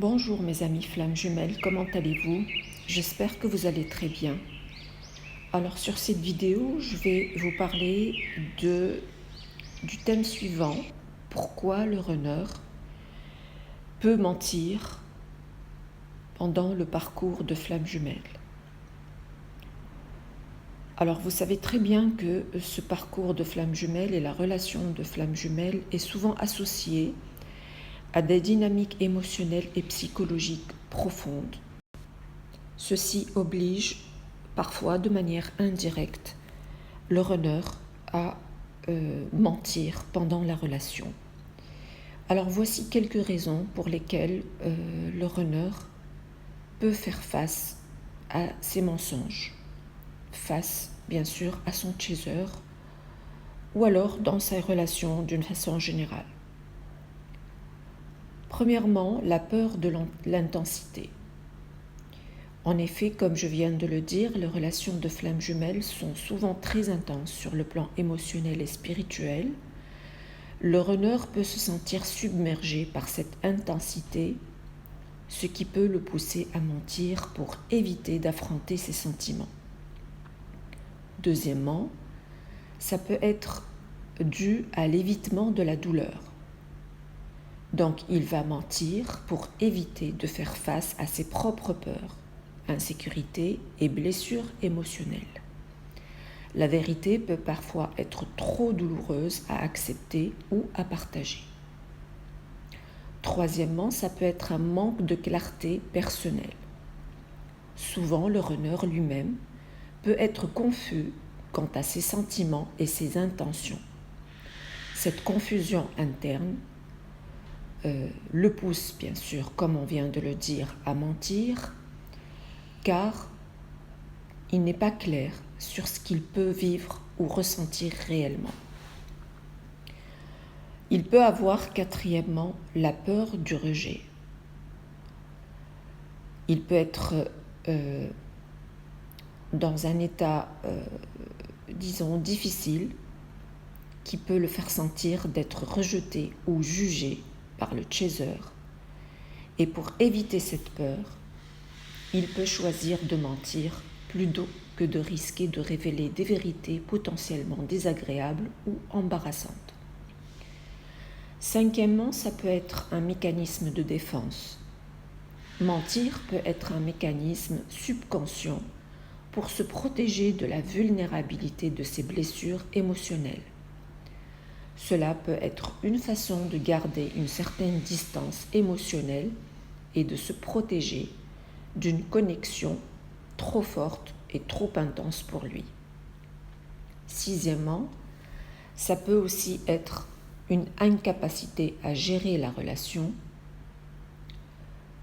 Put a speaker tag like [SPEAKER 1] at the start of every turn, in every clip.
[SPEAKER 1] Bonjour mes amis flammes jumelles, comment allez-vous? J'espère que vous allez très bien. Alors sur cette vidéo, je vais vous parler du thème suivant, pourquoi le runner peut mentir pendant le parcours de flammes jumelles. Alors vous savez très bien que ce parcours de flammes jumelles et la relation de flammes jumelles est souvent associé à des dynamiques émotionnelles et psychologiques profondes. Ceci oblige, parfois de manière indirecte, le runner à mentir pendant la relation. Alors voici quelques raisons pour lesquelles le runner peut faire face à ces mensonges, face bien sûr à son chaser ou alors dans sa relation d'une façon générale. Premièrement, la peur de l'intensité. En effet, comme je viens de le dire, les relations de flammes jumelles sont souvent très intenses sur le plan émotionnel et spirituel. Le runner peut se sentir submergé par cette intensité, ce qui peut le pousser à mentir pour éviter d'affronter ses sentiments. Deuxièmement, ça peut être dû à l'évitement de la douleur. Donc, il va mentir pour éviter de faire face à ses propres peurs, insécurité et blessures émotionnelles. La vérité peut parfois être trop douloureuse à accepter ou à partager. Troisièmement, ça peut être un manque de clarté personnelle. Souvent, le runner lui-même peut être confus quant à ses sentiments et ses intentions. Cette confusion interne le pousse, bien sûr, comme on vient de le dire, à mentir, car il n'est pas clair sur ce qu'il peut vivre ou ressentir réellement. Il peut avoir, quatrièmement, la peur du rejet. Il peut être dans un état, disons, difficile, qui peut le faire sentir d'être rejeté ou jugé par le chaser. Et pour éviter cette peur, il peut choisir de mentir plutôt que de risquer de révéler des vérités potentiellement désagréables ou embarrassantes. Cinquièmement, ça peut être un mécanisme de défense. Mentir peut être un mécanisme subconscient pour se protéger de la vulnérabilité de ses blessures émotionnelles. Cela peut être une façon de garder une certaine distance émotionnelle et de se protéger d'une connexion trop forte et trop intense pour lui. Sixièmement, ça peut aussi être une incapacité à gérer la relation.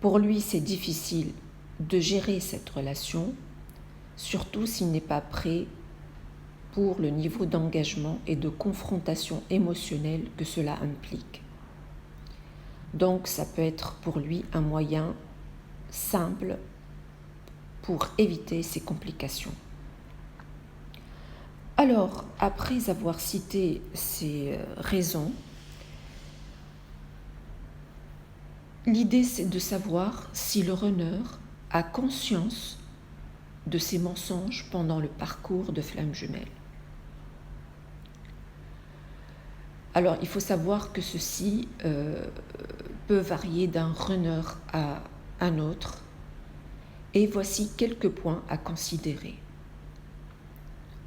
[SPEAKER 1] Pour lui, c'est difficile de gérer cette relation, surtout s'il n'est pas prêt pour le niveau d'engagement et de confrontation émotionnelle que cela implique. Donc, ça peut être pour lui un moyen simple pour éviter ces complications. Alors, après avoir cité ces raisons, l'idée c'est de savoir si le runner a conscience de ces mensonges pendant le parcours de flammes jumelles. Alors, il faut savoir que ceci peut varier d'un runner à un autre. Et voici quelques points à considérer.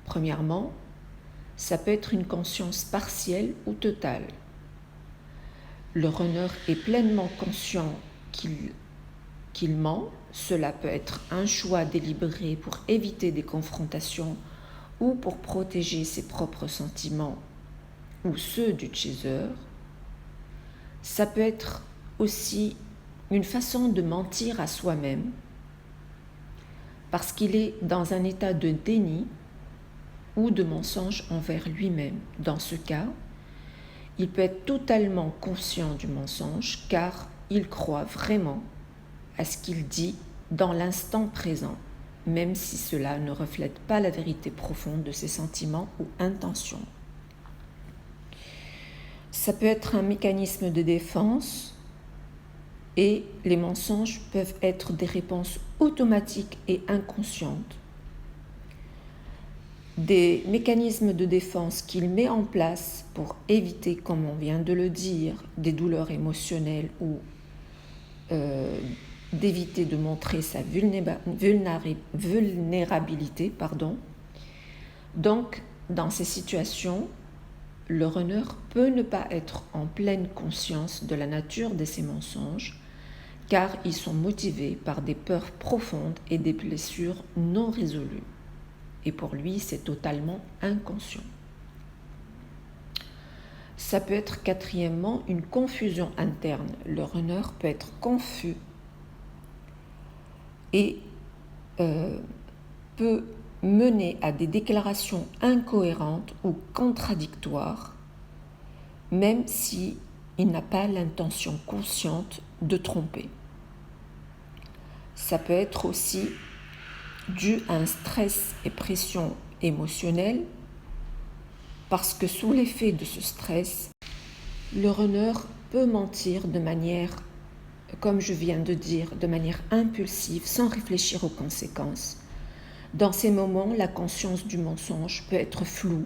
[SPEAKER 1] Premièrement, ça peut être une conscience partielle ou totale. Le runner est pleinement conscient qu'il ment. Cela peut être un choix délibéré pour éviter des confrontations ou pour protéger ses propres sentiments ou ceux du chaser. Ça peut être aussi une façon de mentir à soi-même parce qu'il est dans un état de déni ou de mensonge envers lui-même. Dans ce cas, il peut être totalement conscient du mensonge car il croit vraiment à ce qu'il dit dans l'instant présent, même si cela ne reflète pas la vérité profonde de ses sentiments ou intentions. Ça peut être un mécanisme de défense Et les mensonges peuvent être des réponses automatiques et inconscientes, des mécanismes de défense qu'il met en place pour éviter, comme on vient de le dire, des douleurs émotionnelles ou d'éviter de montrer sa vulnérabilité. Donc, dans ces situations, le runner peut ne pas être en pleine conscience de la nature de ces mensonges, car ils sont motivés par des peurs profondes et des blessures non résolues. Et pour lui, c'est totalement inconscient. Ça peut être quatrièmement une confusion interne. Le runner peut être confus et peut mener à des déclarations incohérentes ou contradictoires, même s'il n'a pas l'intention consciente de tromper. Ça peut être aussi dû à un stress et pression émotionnelle, parce que sous l'effet de ce stress, le runner peut mentir de manière, comme je viens de dire, de manière impulsive, sans réfléchir aux conséquences. Dans ces moments, la conscience du mensonge peut être floue,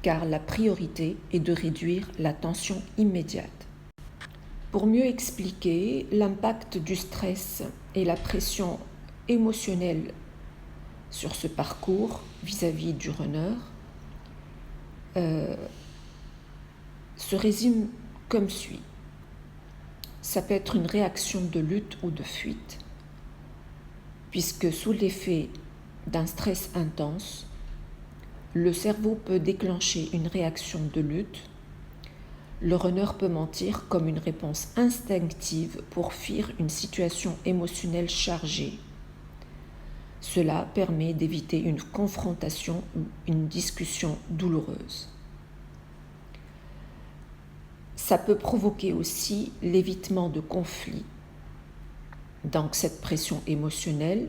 [SPEAKER 1] car la priorité est de réduire la tension immédiate. Pour mieux expliquer l'impact du stress et la pression émotionnelle sur ce parcours vis-à-vis du runner, se résume comme suit. Ça peut être une réaction de lutte ou de fuite, puisque sous l'effet d'un stress intense, le cerveau peut déclencher une réaction de lutte. Le runner peut mentir comme une réponse instinctive pour fuir une situation émotionnelle chargée. Cela permet d'éviter une confrontation ou une discussion douloureuse. Ça peut provoquer aussi l'évitement de conflits. Donc cette pression émotionnelle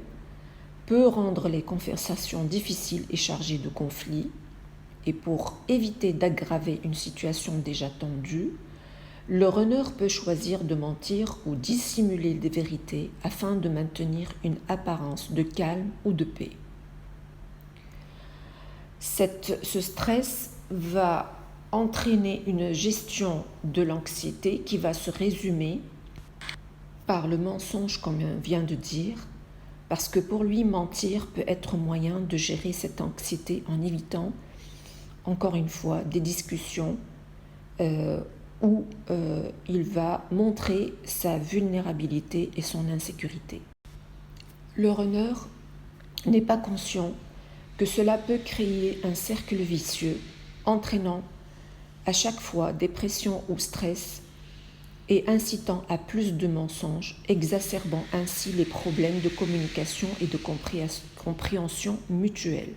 [SPEAKER 1] peut rendre les conversations difficiles et chargées de conflits. Et pour éviter d'aggraver une situation déjà tendue, le runner peut choisir de mentir ou dissimuler des vérités afin de maintenir une apparence de calme ou de paix. Ce stress va entraîner une gestion de l'anxiété qui va se résumer par le mensonge, comme on vient de dire, parce que pour lui, mentir peut être moyen de gérer cette anxiété en évitant, encore une fois, des discussions où il va montrer sa vulnérabilité et son insécurité. Le runner n'est pas conscient que cela peut créer un cercle vicieux, entraînant à chaque fois des pressions ou stress et incitant à plus de mensonges, exacerbant ainsi les problèmes de communication et de compréhension mutuelle.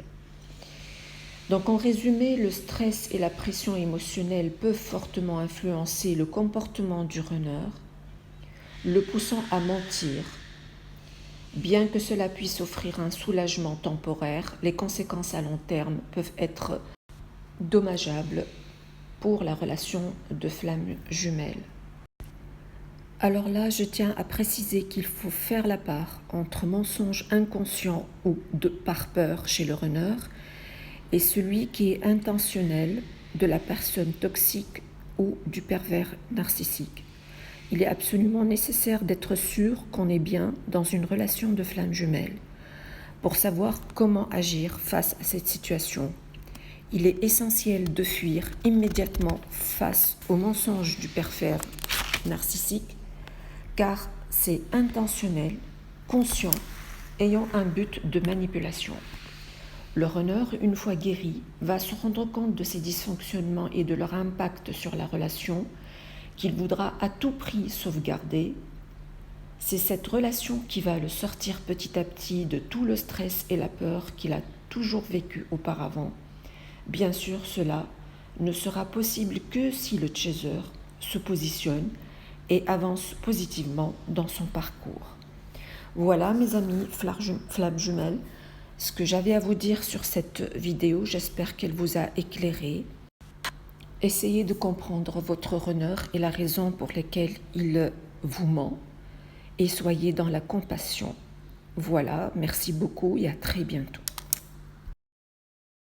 [SPEAKER 1] Donc en résumé, le stress et la pression émotionnelle peuvent fortement influencer le comportement du runner, le poussant à mentir. Bien que cela puisse offrir un soulagement temporaire, les conséquences à long terme peuvent être dommageables pour la relation de flamme jumelle. Alors là, je tiens à préciser qu'il faut faire la part entre mensonge inconscient ou par peur chez le runner et celui qui est intentionnel de la personne toxique ou du pervers narcissique. Il est absolument nécessaire d'être sûr qu'on est bien dans une relation de flamme jumelle pour savoir comment agir face à cette situation. Il est essentiel de fuir immédiatement face au mensonge du pervers narcissique, car c'est intentionnel, conscient, ayant un but de manipulation. Le runner, une fois guéri, va se rendre compte de ces dysfonctionnements et de leur impact sur la relation qu'il voudra à tout prix sauvegarder. C'est cette relation qui va le sortir petit à petit de tout le stress et la peur qu'il a toujours vécu auparavant. Bien sûr, cela ne sera possible que si le chaser se positionne et avance positivement dans son parcours. Voilà mes amis flammes jumelles, ce que j'avais à vous dire sur cette vidéo. J'espère qu'elle vous a éclairé. Essayez de comprendre votre runner et la raison pour laquelle il vous ment et soyez dans la compassion. Voilà, merci beaucoup et à très bientôt.